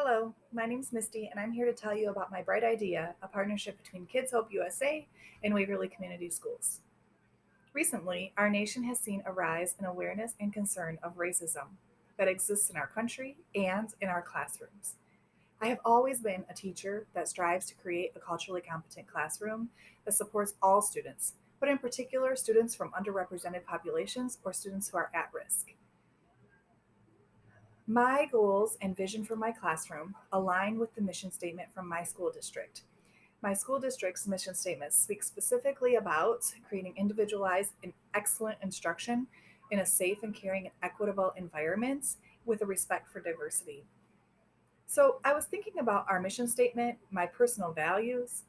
Hello, my name's Misty, and I'm here to tell you about my bright idea, a partnership between Kids Hope USA and Waverly Community Schools. Recently, our nation has seen a rise in awareness and concern of racism that exists in our country and in our classrooms. I have always been a teacher that strives to create a culturally competent classroom that supports all students, but in particular, students from underrepresented populations or students who are at risk. My goals and vision for my classroom align with the mission statement from my school district. My school district's mission statement speaks specifically about creating individualized and excellent instruction in a safe and caring and equitable environment with a respect for diversity. So, I was thinking about our mission statement, my personal values,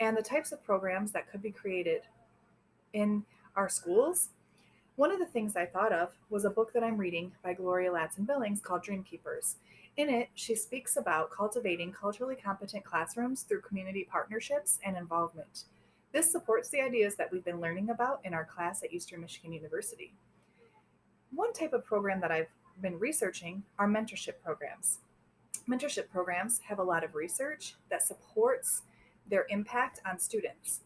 and the types of programs that could be created in our schools. One of the things I thought of was a book that I'm reading by Gloria Ladson Billings called Dream Keepers. In it, she speaks about cultivating culturally competent classrooms through community partnerships and involvement. This supports the ideas that we've been learning about in our class at Eastern Michigan University. One type of program that I've been researching are mentorship programs. Mentorship programs have a lot of research that supports their impact on students.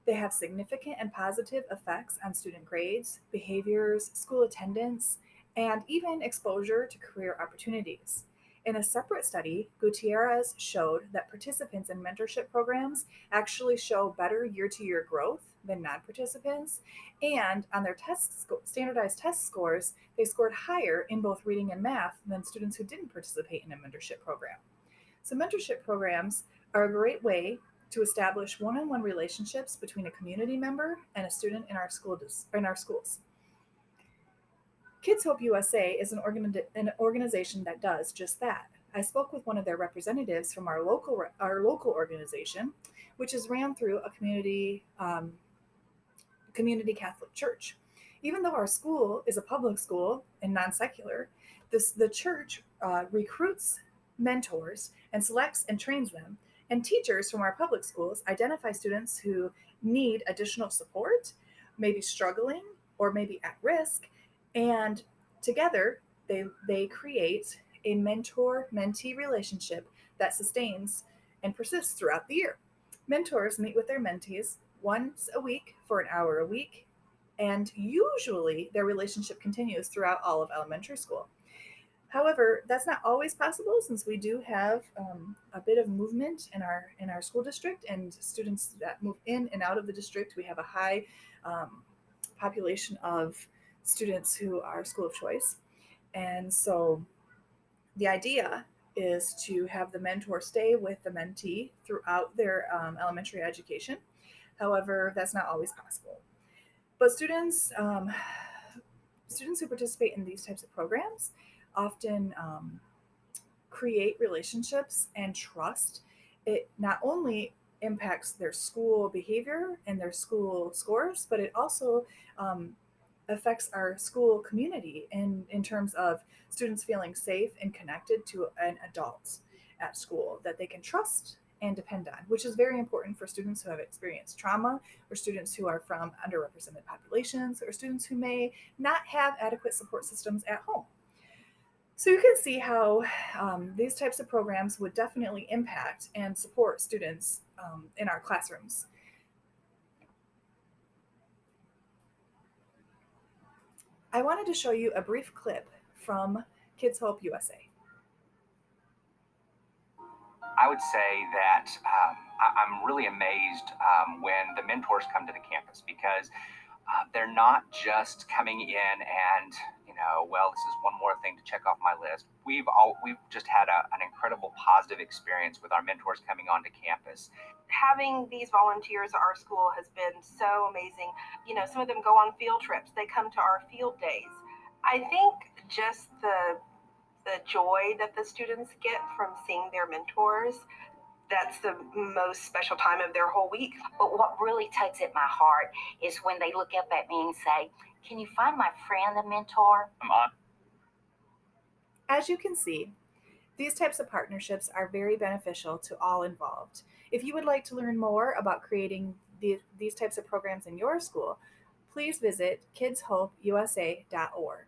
They have significant and positive effects on student grades, behaviors, school attendance, and even exposure to career opportunities. In a separate study, Gutierrez showed that participants in mentorship programs actually show better year to year growth than non participants, and on their standardized test scores, they scored higher in both reading and math than students who didn't participate in a mentorship program. So, mentorship programs are a great way to establish one-on-one relationships between a community member and a student in our schools. Kids Hope USA is an organization that does just that. I spoke with one of their representatives from our local organization, which is ran through a community Catholic church. Even though our school is a public school and non secular, the church recruits mentors and selects and trains them. And teachers from our public schools identify students who need additional support, maybe struggling or maybe at risk, and together they create a mentor mentee relationship that sustains and persists throughout the year. Mentors meet with their mentees once a week for an hour a week, and usually their relationship continues throughout all of elementary school. However, that's not always possible since we do have a bit of movement in our school district and students that move in and out of the district. We have a high population of students who are school of choice, and so the idea is to have the mentor stay with the mentee throughout their elementary education. However, that's not always possible. But students who participate in these types of programs often create relationships and trust. It not only impacts their school behavior and their school scores, but it also affects our school community in terms of students feeling safe and connected to an adult at school that they can trust and depend on, which is very important for students who have experienced trauma, or students who are from underrepresented populations, or students who may not have adequate support systems at home. So you can see how these types of programs would definitely impact and support students in our classrooms. I wanted to show you a brief clip from Kids Hope USA. I would say that I'm really amazed when the mentors come to the campus because they're not just coming in and well, this is one more thing to check off my list. We've just had an incredible positive experience with our mentors coming onto campus. Having these volunteers at our school has been so amazing. Some of them go on field trips. They come to our field days. I think just the joy that the students get from seeing their mentors, that's the most special time of their whole week. But what really tugs at my heart is when they look up at me and say, "Can you find my friend a mentor?" As you can see, these types of partnerships are very beneficial to all involved. If you would like to learn more about creating these types of programs in your school, please visit kidshopeusa.org.